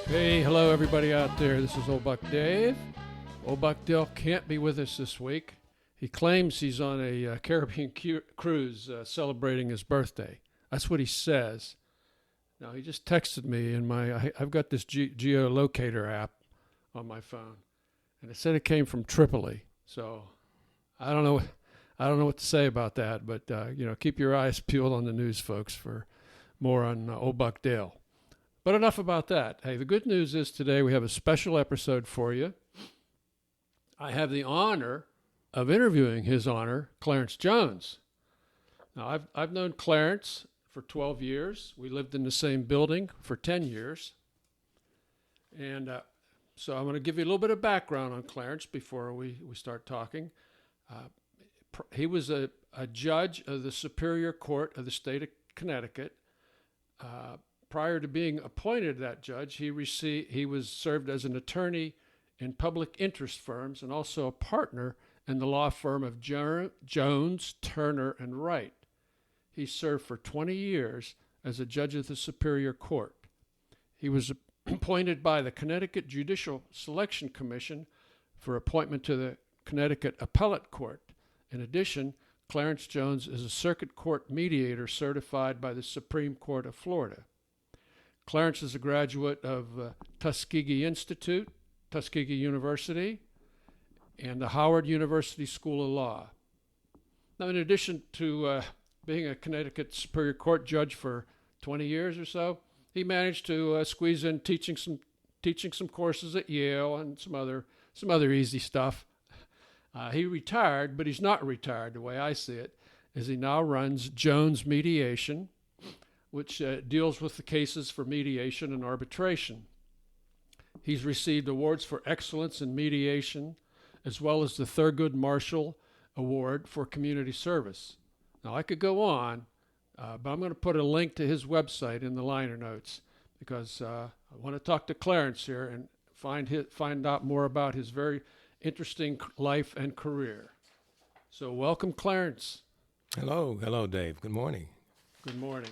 Hey, hello everybody out there. This is Old Buck Dave. Old Buck Dale can't be with us this week. He claims he's on a Caribbean cruise celebrating his birthday. That's what he says. Now, he just texted me, and I've got this geolocator app on my phone, and it said it came from Tripoli. So I don't know what to say about that, but keep your eyes peeled on the news, folks, for more on Old Buck Dale. But enough about that. Hey, the good news is today we have a special episode for you. I have the honor of interviewing His Honor, Clarance Jones. Now, I've known Clarance for 12 years. We lived in the same building for 10 years. And so I'm going to give you a little bit of background on Clarance before we start talking. He was a judge of the Superior Court of the State of Connecticut. Prior to being appointed that judge, he was served as an attorney in public interest firms and also a partner in the law firm of Jones, Turner, and Wright. He served for 20 years as a judge of the Superior Court. He was appointed by the Connecticut Judicial Selection Commission for appointment to the Connecticut Appellate Court. In addition, Clarance Jones is a circuit court mediator certified by the Supreme Court of Florida. Clarance is a graduate of Tuskegee Institute, Tuskegee University, and the Howard University School of Law. Now, in addition to being a Connecticut Superior Court judge for 20 years or so, he managed to squeeze in teaching some courses at Yale and some other easy stuff. He retired, but he's not retired the way I see it, as he now runs Jones Mediation, which deals with the cases for mediation and arbitration. He's received awards for excellence in mediation, as well as the Thurgood Marshall Award for community service. Now, I could go on, but I'm going to put a link to his website in the liner notes because I want to talk to Clarance here and find out more about his very interesting life and career. So welcome, Clarance. Hello, Dave. Good morning. Good morning.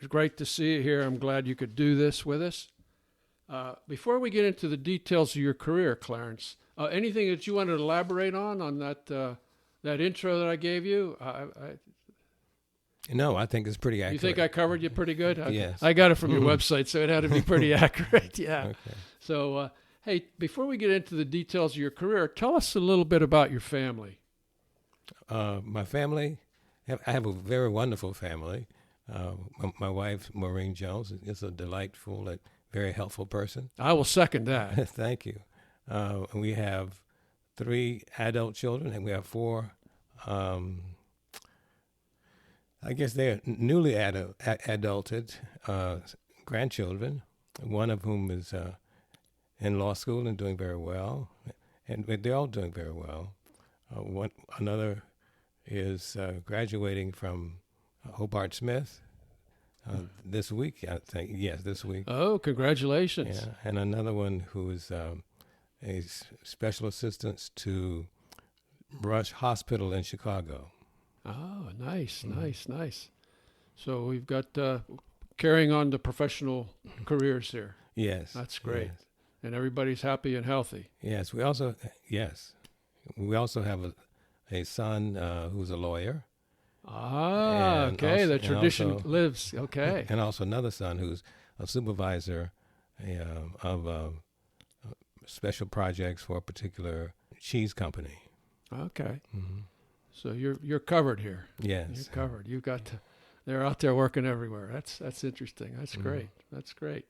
Great to see you here. I'm glad you could do this with us. Before we get into the details of your career, Clarance, anything that you want to elaborate on that intro that I gave you? No, I think it's pretty accurate. You think I covered you pretty good? Yes. I got it from your website, so it had to be pretty accurate. Yeah. Okay. So, hey, before we get into the details of your career, tell us a little bit about your family. My family, I have a very wonderful family. My wife, Maureen Jones, is a delightful and very helpful person. I will second that. Thank you. We have 3 adult children, and we have 4, I guess they're newly adulted grandchildren, one of whom is in law school and doing very well, and they're all doing very well. Another is graduating from Hobart Smith this week, I think. Yes, this week. Oh, congratulations. Yeah, and another one who is a special assistant to Rush Hospital in Chicago. Oh, nice. So we've got carrying on the professional careers here. Yes. That's great. Yes. And everybody's happy and healthy. Yes, we also have a son who's a lawyer. Ah, and okay. Also, the tradition also, lives. Okay. And also another son who's a supervisor of special projects for a particular cheese company. Okay. Mm-hmm. So you're covered here. Yes. You're covered. You've got they're out there working everywhere. That's interesting. That's great. That's great.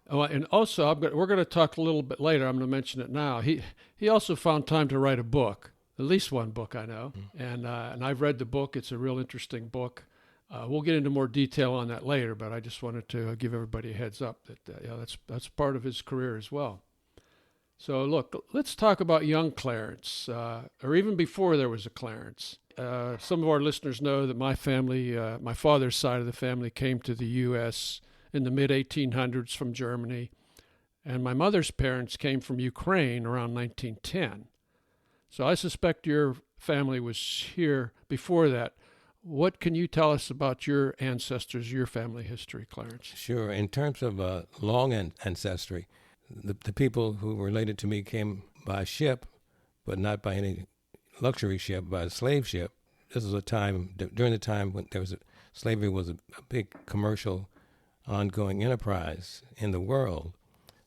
Oh, and also we're going to talk a little bit later. I'm going to mention it now. He also found time to write a book. At least one book, I know, and I've read the book. It's a real interesting book. We'll get into more detail on that later, but I just wanted to give everybody a heads up that that's part of his career as well. So look, let's talk about young Clarance, or even before there was a Clarance. Some of our listeners know that my family, my father's side of the family, came to the U.S. in the mid-1800s from Germany, and my mother's parents came from Ukraine around 1910. So I suspect your family was here before that. What can you tell us about your ancestors, your family history, Clarance? Sure. In terms of long ancestry, the people who were related to me came by ship, but not by any luxury ship, by a slave ship. This was a time, during the time when slavery was a big commercial ongoing enterprise in the world.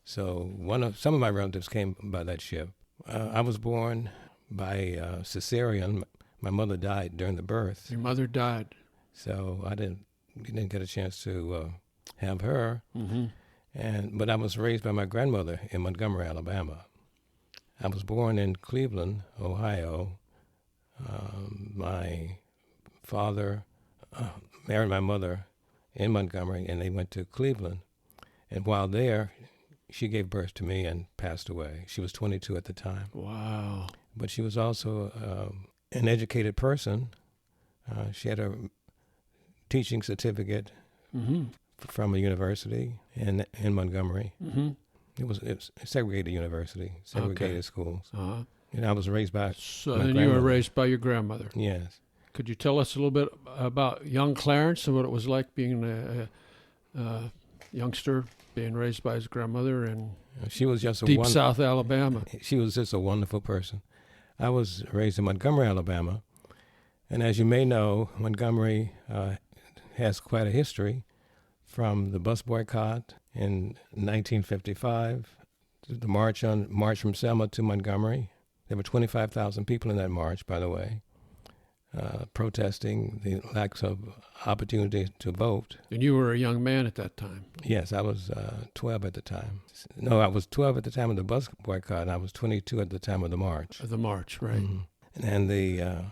So some of my relatives came by that ship. I was born by cesarean. My mother died during the birth. Your mother died. So I didn't get a chance to have her. Mm-hmm. But I was raised by my grandmother in Montgomery, Alabama. I was born in Cleveland, Ohio. My father married my mother in Montgomery, and they went to Cleveland. And while there, she gave birth to me and passed away. She was 22 at the time. Wow. But she was also an educated person. She had a teaching certificate mm-hmm. from a university in Montgomery. Mm-hmm. It was a segregated university, segregated schools. Uh-huh. And I was raised by So my then you were raised by your grandmother. Yes. Could you tell us a little bit about young Clarence and what it was like being a youngster, being raised by his grandmother in She was just deep South Alabama? She was just a wonderful person. I was raised in Montgomery, Alabama. And as you may know, Montgomery has quite a history, from the bus boycott in 1955 to the march from Selma to Montgomery. There were 25,000 people in that march, by the way, protesting the lack of opportunity to vote. And you were a young man at that time. Yes, I was 12 at the time. No, I was 12 at the time of the bus boycott, and I was 22 at the time of the march. The march, right. Mm-hmm. And the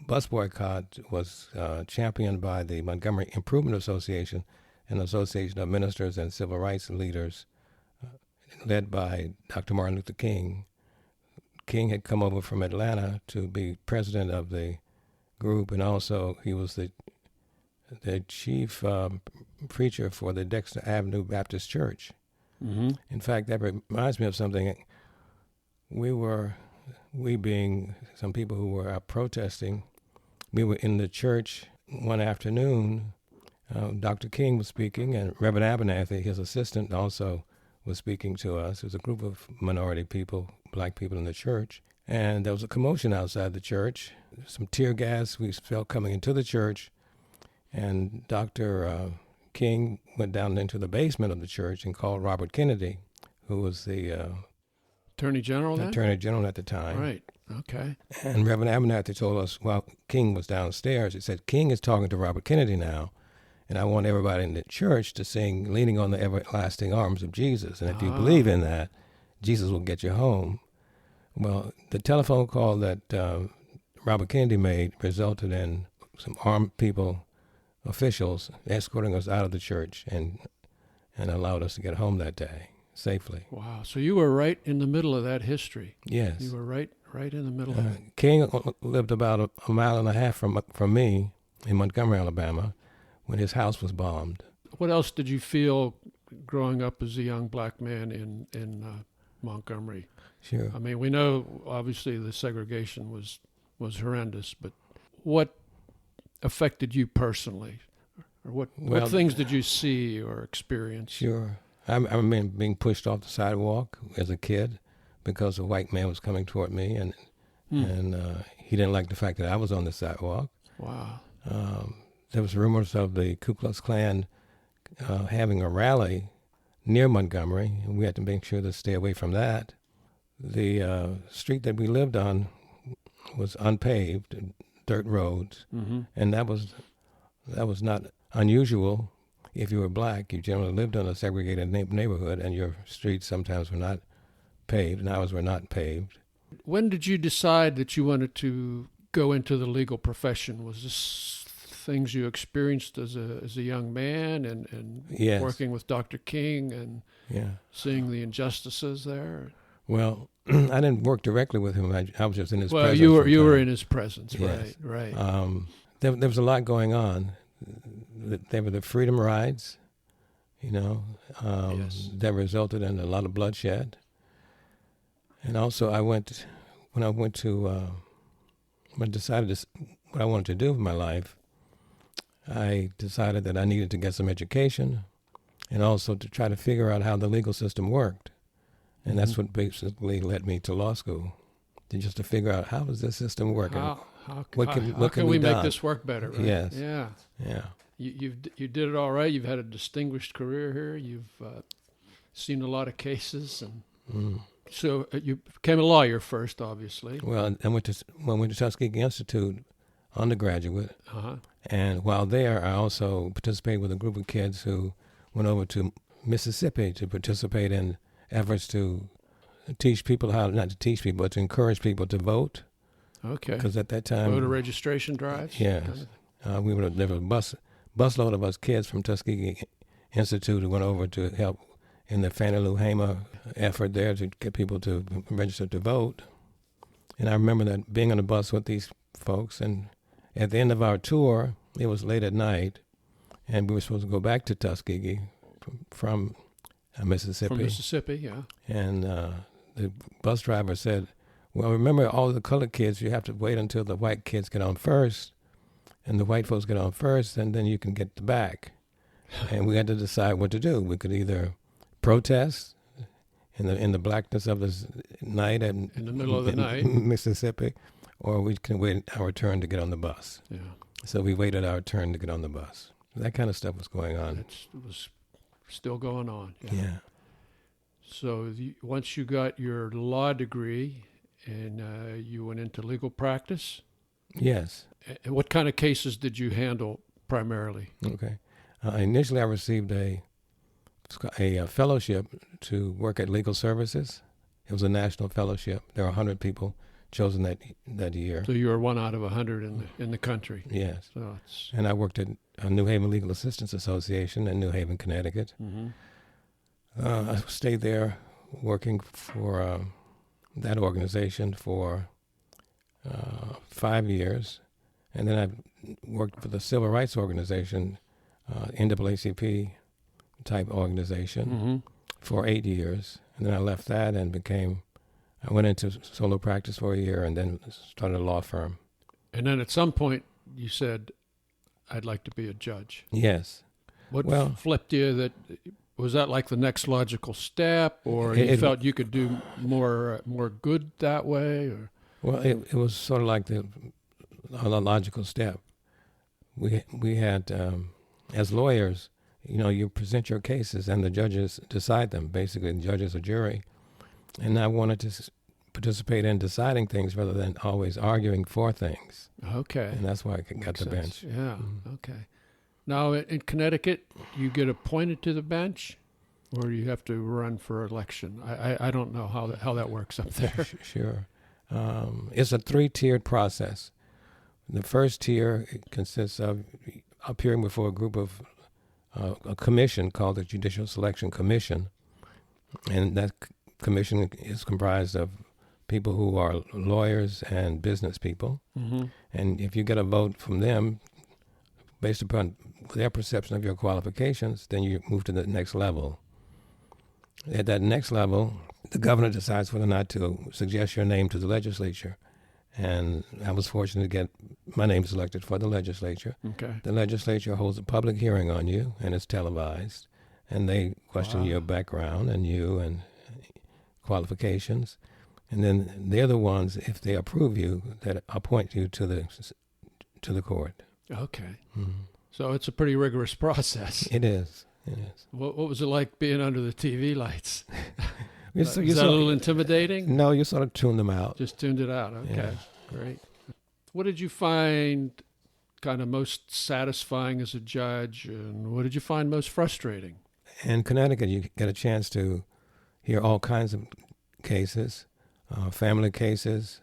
bus boycott was championed by the Montgomery Improvement Association, an association of ministers and civil rights leaders led by Dr. Martin Luther King. King had come over from Atlanta to be president of the group, and also he was the chief preacher for the Dexter Avenue Baptist Church. Mm-hmm. In fact, that reminds me of something. We being some people who were out protesting, we were in the church one afternoon. Dr. King was speaking, and Reverend Abernathy, his assistant, also was speaking to us. It was a group of minority people, black people in the church. And there was a commotion outside the church. Some tear gas we felt coming into the church. And Dr. King went down into the basement of the church and called Robert Kennedy, who was the Attorney General then? Attorney General at the time. Right. Okay. And Reverend Abernathy told us while King was downstairs, he said, King is talking to Robert Kennedy now, and I want everybody in the church to sing Leaning on the Everlasting Arms of Jesus. And if you believe in that, Jesus will get you home. Well, the telephone call that Robert Kennedy made resulted in some armed people, officials, escorting us out of the church and allowed us to get home that day safely. Wow. So you were right in the middle of that history. Yes. You were right in the middle of it. King lived about a mile and a half from me in Montgomery, Alabama, when his house was bombed. What else did you feel growing up as a young black man in Montgomery? Sure. I mean, we know obviously the segregation was horrendous, but what affected you personally? Or what things did you see or experience? Sure. I remember being pushed off the sidewalk as a kid because a white man was coming toward me, and he didn't like the fact that I was on the sidewalk. Wow. There was rumors of the Ku Klux Klan having a rally near Montgomery, and we had to make sure to stay away from that. The street that we lived on was unpaved, dirt roads, and that was not unusual. If you were black, you generally lived in a segregated neighborhood, and your streets sometimes were not paved, and ours were not paved. When did you decide that you wanted to go into the legal profession? Was this things you experienced as a young man and Yes. working with Dr. King and seeing the injustices there? Well, I didn't work directly with him. I was just in his presence. Well, you were in his presence, yes. right. There was a lot going on. There were the freedom rides, Yes. that resulted in a lot of bloodshed. And also when I decided what I wanted to do with my life, I decided that I needed to get some education and also to try to figure out how the legal system worked. And that's what basically led me to law school, just to figure out how does this system work? How what can we be make done? this work better? Right? Yes. Yeah. Yeah. You did it all right. You've had a distinguished career here. You've seen a lot of cases, and so you became a lawyer first, obviously. Well, I went to Tuskegee Institute undergraduate, Uh-huh. and while there, I also participated with a group of kids who went over to Mississippi to participate in efforts to teach people not to teach people, but to encourage people to vote. Okay. Because at that time, voter registration drives. yes, there was a busload of us kids from Tuskegee Institute who went over to help in the Fannie Lou Hamer effort there to get people to register to vote. And I remember that being on the bus with these folks, and at the end of our tour, it was late at night, and we were supposed to go back to Tuskegee from Mississippi. From Mississippi, yeah. And the bus driver said, well, remember all the colored kids, you have to wait until the white kids get on first, and the white folks get on first, and then you can get the back. And we had to decide what to do. We could either protest in the blackness of this night in the middle of the night, Mississippi, or we can wait our turn to get on the bus. Yeah. So we waited our turn to get on the bus. That kind of stuff was going on. It was still going on. Yeah. So once you got your law degree and you went into legal practice? Yes. What kind of cases did you handle primarily? Okay. Initially, I received a fellowship to work at Legal Services. It was a national fellowship. There were 100 people chosen that year. So you were one out of 100 in the country. Yes. So and I worked at New Haven Legal Assistance Association in New Haven, Connecticut. Mm-hmm. I stayed there working for that organization for 5 years. And then I worked for the Civil Rights Organization, NAACP type organization, for 8 years. And then I left that and I went into solo practice for a year and then started a law firm. And then at some point you said, I'd like to be a judge. Yes. What flipped you? Was that like the next logical step, or you felt you could do more good that way? Or? Well, it was sort of like the logical step. We had, as lawyers, you present your cases and the judges decide them. Basically, the judge is a jury. And I wanted to participate in deciding things rather than always arguing for things. Okay. And that's why I got the bench. Yeah, okay. Now, in Connecticut, you get appointed to the bench, or you have to run for election? I don't know how that works up there. Sure. It's a 3-tiered process. The first tier consists of appearing before a group of a commission called the Judicial Selection Commission, and that commission is comprised of people who are lawyers and business people. Mm-hmm. And if you get a vote from them, based upon their perception of your qualifications, then you move to the next level. At that next level, the governor decides whether or not to suggest your name to the legislature. And I was fortunate to get my name selected for the legislature. Okay. The legislature holds a public hearing on you, and it's televised. And they question your background and qualifications. And then they're the ones, if they approve you, that appoint you to the court. Okay. Mm-hmm. So it's a pretty rigorous process. It is. What was it like being under the TV lights? Is that a little intimidating? No, you sort of tune them out. Just tuned it out. Okay, yeah. Great. What did you find kind of most satisfying as a judge, and what did you find most frustrating? In Connecticut, you get a chance to hear all kinds of cases, family cases,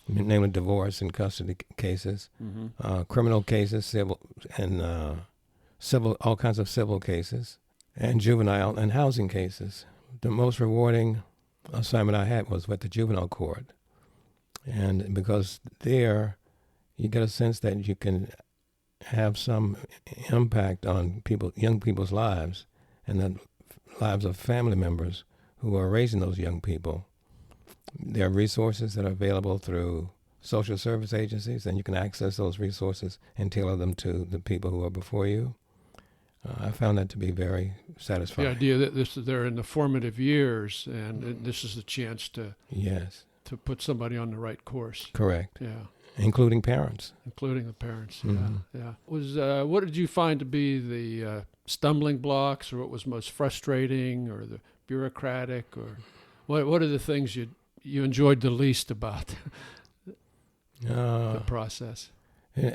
namely divorce and custody cases, criminal cases, civil, and all kinds of civil cases, and juvenile and housing cases. The most rewarding assignment I had was with the juvenile court. And because there, you get a sense that you can have some impact on young people's lives and the lives of family members who are raising those young people. There are resources that are available through social service agencies, and you can access those resources and tailor them to the people who are before you. I found that to be very satisfying. The idea that they're in the formative years, and this is the chance to Yes. to put somebody on the right course. Correct. Yeah, Including parents. including the parents. Mhm. Yeah. What did you find to be the stumbling blocks, or what was most frustrating, or the bureaucratic, or what are the things you enjoyed the least about the process?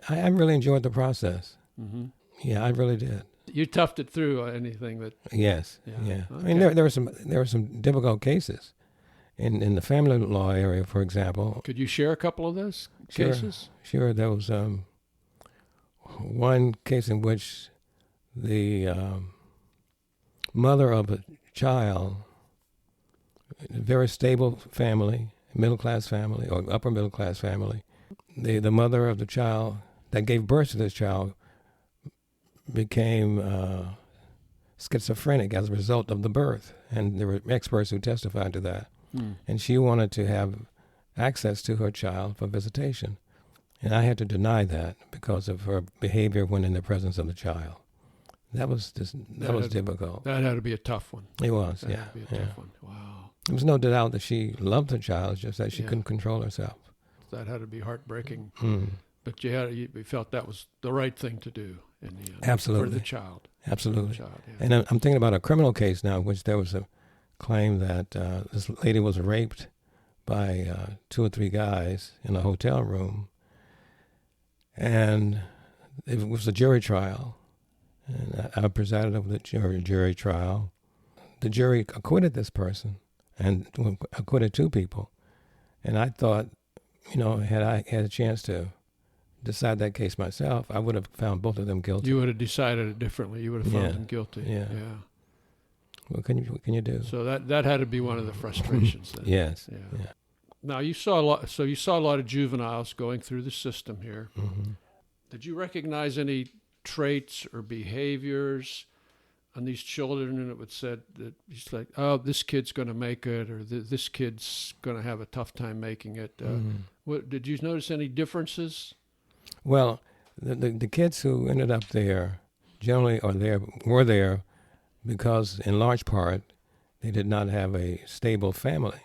I really enjoyed the process. Mm-hmm. Yeah, I really did. You toughed it through anything that. Yes. Yeah. Yeah. Okay. I mean, there were some difficult cases in the family law area, for example. Could you share a couple of those Sure. cases? Sure, there was one case in which the mother of a child, a very stable family, middle-class family or upper-middle-class family, the mother of the child that gave birth to this child became schizophrenic as a result of the birth, and there were experts who testified to that. And she wanted to have access to her child for visitation. And I had to deny that because of her behavior when in the presence of the child. That was difficult. That had to be a tough one. It was, That yeah. had to be a tough one. Wow. There was no doubt that she loved her child, it's just that she Yeah. couldn't control herself. That had to be heartbreaking. Mm. But you felt that was the right thing to do in the end. Absolutely. For the child. Absolutely. Child, yeah. And I'm thinking about a criminal case now in which there was a claim that this lady was raped by 2 or 3 guys in a hotel room. And it was a jury trial. And I presided over the jury trial. The jury acquitted this person and acquitted 2 people. And I thought, had I had a chance to decide that case myself, I would have found both of them guilty. You would have decided it differently. You would have found them guilty. Yeah. What can you do? So that had to be one of the frustrations then. Yes. Yeah. Yeah. Now you saw a lot. So you saw a lot of juveniles going through the system here. Mm-hmm. Did you recognize any traits or behaviors on these children? And it would said that it's like, oh, this kid's going to make it, or this kid's going to have a tough time making it. What did you notice any differences? Well, the kids who ended up there generally were there because, in large part, they did not have a stable family.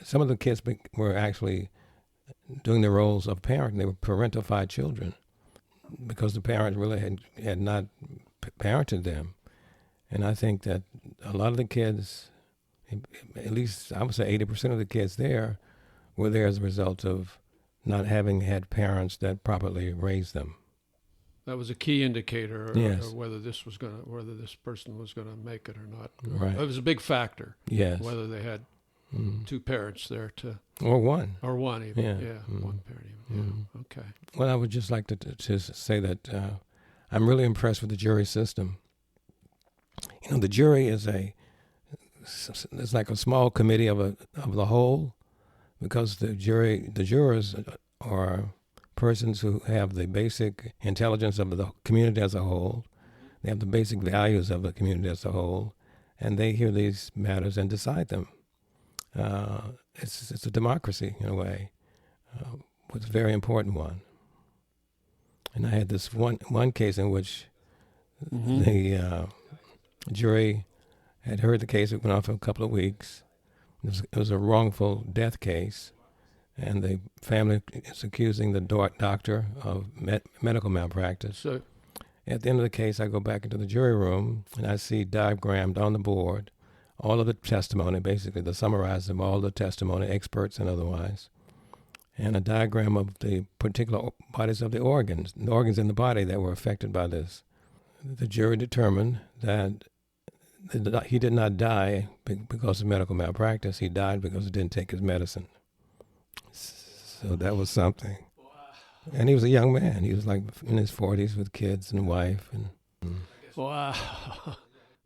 Some of the kids were actually doing the roles of parent. They were parentified children because the parents really had not parented them. And I think that a lot of the kids, at least I would say 80% of the kids there, were there as a result of not having had parents that properly raised them. That was a key indicator, Yes. or whether this person was going to make it or not. Right. It was a big factor. Yes. Whether they had 2 parents there Or one. or one even. Yeah. One parent even. Yeah. Okay. Well, I would just like to say that I'm really impressed with the jury system. The jury is it's like a small committee of the whole, because the jurors are persons who have the basic intelligence of the community as a whole. They have the basic values of the community as a whole, and they hear these matters and decide them. It's a democracy in a way, but it's a very important one. And I had this one case in which the jury had heard the case. It went on for a couple of weeks. It was a wrongful death case, and the family is accusing the doctor of medical malpractice. So, at the end of the case, I go back into the jury room, and I see diagrammed on the board all of the testimony, basically the summarizing of all the testimony, experts and otherwise, and a diagram of the particular bodies of the organs in the body that were affected by this. The jury determined that he did not die because of medical malpractice. He died because he didn't take his medicine. So that was something. And he was a young man. He was like in his 40s with kids and wife. wow.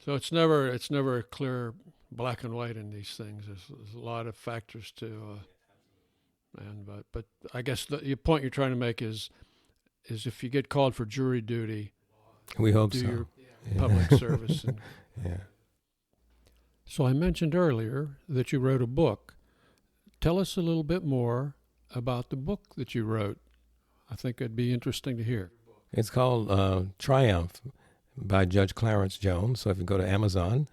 So it's never clear black and white in these things. There's a lot of factors to, but I guess the point you're trying to make is if you get called for jury duty, we hope do so. your public service. Yeah. So I mentioned earlier that you wrote a book. Tell us a little bit more about the book that you wrote. I think it'd be interesting to hear. It's called Triumph, by Judge Clarance Jones. So if you go to Amazon,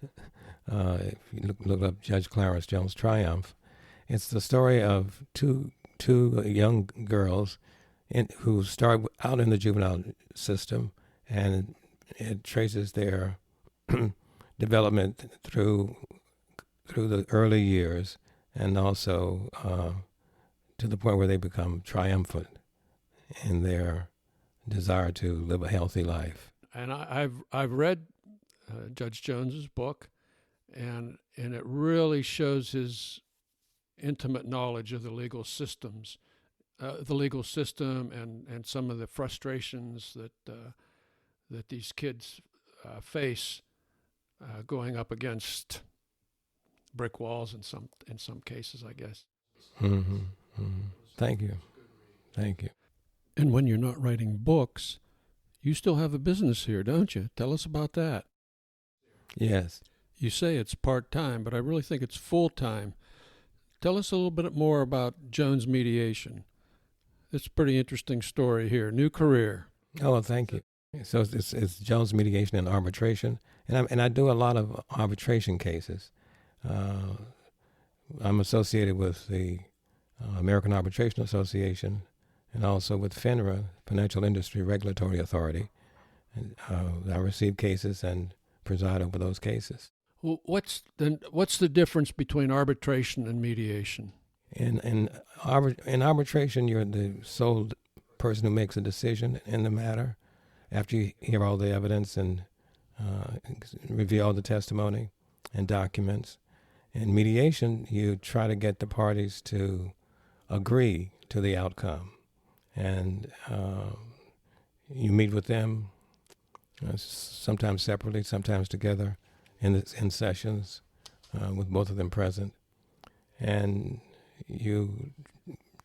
if you look up Judge Clarance Jones Triumph, it's the story of two young girls who start out in the juvenile system, and it traces their development through the early years, and also to the point where they become triumphant in their desire to live a healthy life. And I've read Judge Jones's book, and it really shows his intimate knowledge of the legal system, and some of the frustrations that these kids face going up against brick walls in some cases, I guess. Mm-hmm. Mm-hmm. Thank you. And when you're not writing books, you still have a business here, don't you? Tell us about that. Yes. You say it's part-time, but I really think it's full-time. Tell us a little bit more about Jones Mediation. It's a pretty interesting story here. New career. Oh, well, thank you. So it's Jones Mediation and Arbitration, and I do a lot of arbitration cases. I'm associated with the American Arbitration Association, and also with FINRA, Financial Industry Regulatory Authority. And I receive cases and preside over those cases. Well, what's the difference between arbitration and mediation? In arbitration, you're the sole person who makes a decision in the matter after you hear all the evidence and review all the testimony and documents. In mediation, you try to get the parties to agree to the outcome, and you meet with them, sometimes separately, sometimes together, in sessions with both of them present, and you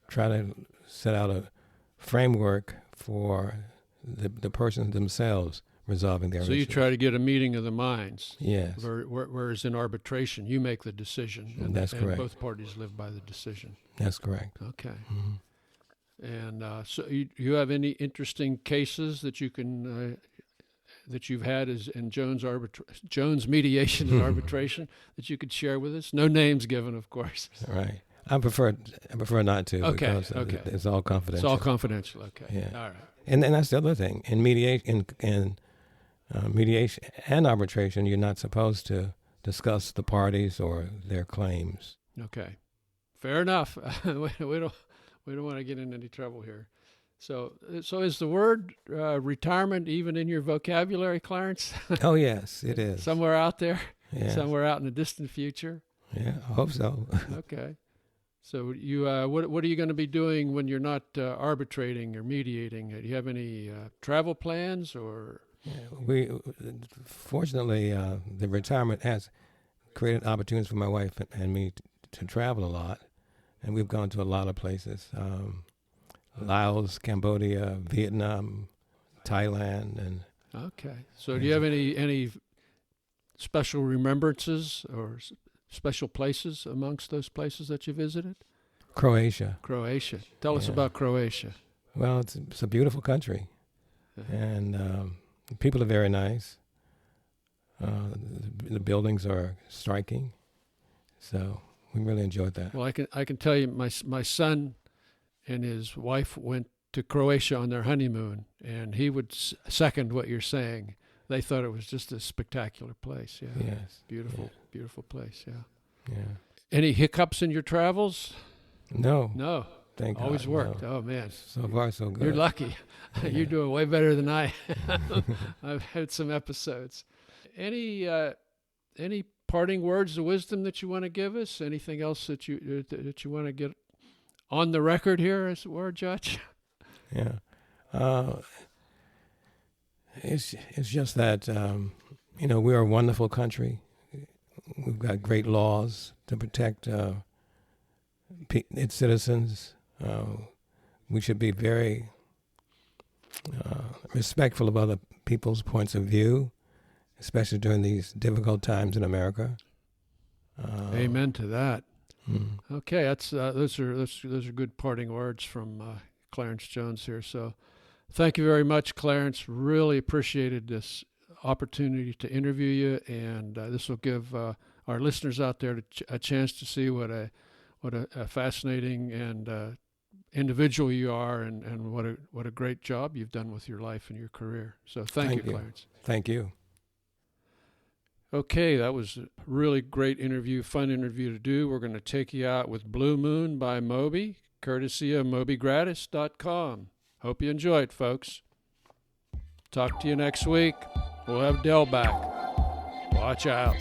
try to set out a framework for the persons themselves resolving their issues. So you try to get a meeting of the minds. Yes. Whereas in arbitration, you make the decision. And, That's correct. And both parties live by the decision. That's correct. Okay. Mm-hmm. And so you have any interesting cases that you can that you've had as in Jones Mediation and Arbitration that you could share with us? No names given, of course. Right. I prefer not to. Okay. Because Okay. It's all confidential. It's all confidential. Okay. Yeah. All right. And that's the other thing. In mediation and arbitration, you're not supposed to discuss the parties or their claims. Okay. Fair enough. We don't want to get in any trouble here. So is the word retirement even in your vocabulary, Clarence? Oh, yes, it is. Somewhere out there? Yes. Somewhere out in the distant future? Yeah, I hope so. Okay. So you, what are you going to be doing when you're not arbitrating or mediating? Do you have any travel plans or? Yeah, fortunately, the retirement has created opportunities for my wife and me to travel a lot, and we've gone to a lot of places: Laos, Cambodia, Vietnam, Thailand, and. Okay. So do you have any special remembrances or special places amongst those places that you visited? Croatia. Tell us about Croatia. Well, it's a beautiful country, and people are very nice. The buildings are striking, so we really enjoyed that. Well, I can tell you, my son and his wife went to Croatia on their honeymoon, and he would second what you're saying. They thought it was just a spectacular place. Yeah. Yes. Beautiful place. Yeah. Yeah. Any hiccups in your travels? No. Thank God. Always worked. No. Oh man. So far, so good. You're lucky. You're doing way better than I am. I've had some episodes. Any parting words of wisdom that you want to give us? Anything else that you want to get on the record here, as it were, Judge? Yeah. It's just that, we're a wonderful country. We've got great laws to protect its citizens. We should be very respectful of other people's points of view, especially during these difficult times in America. Amen to that. Mm. Okay, those are good parting words from Clarance Jones here. So, thank you very much, Clarence. Really appreciated this opportunity to interview you, and this will give our listeners out there a chance to see what a fascinating and individual you are, and what a great job you've done with your life and your career. So thank you, Clarance. Thank you. Okay, that was a really great interview, fun interview to do. We're going to take you out with Blue Moon by Moby, courtesy of MobyGratis.com. Hope you enjoyed, folks. Talk to you next week. We'll have Del back. Watch out.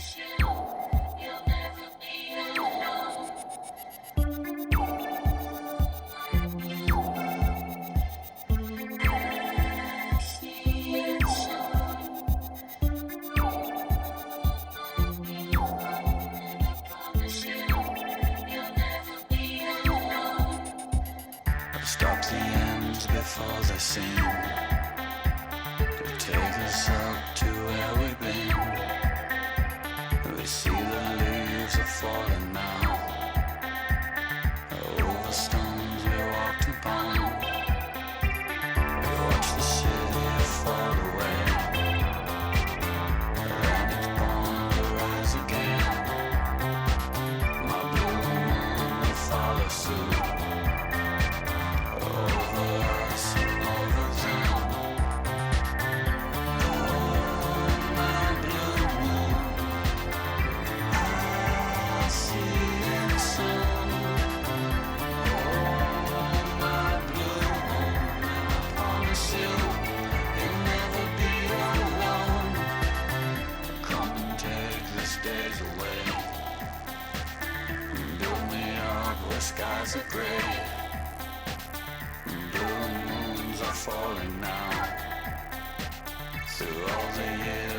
Stop the ends before they seem to take us up to where we've been. We see the leaves are falling now over stones we walked upon. We watch the city fall away, and it's born to rise again. My blue moon will follow suit. Skies are gray, blue moons are falling now. Through all the years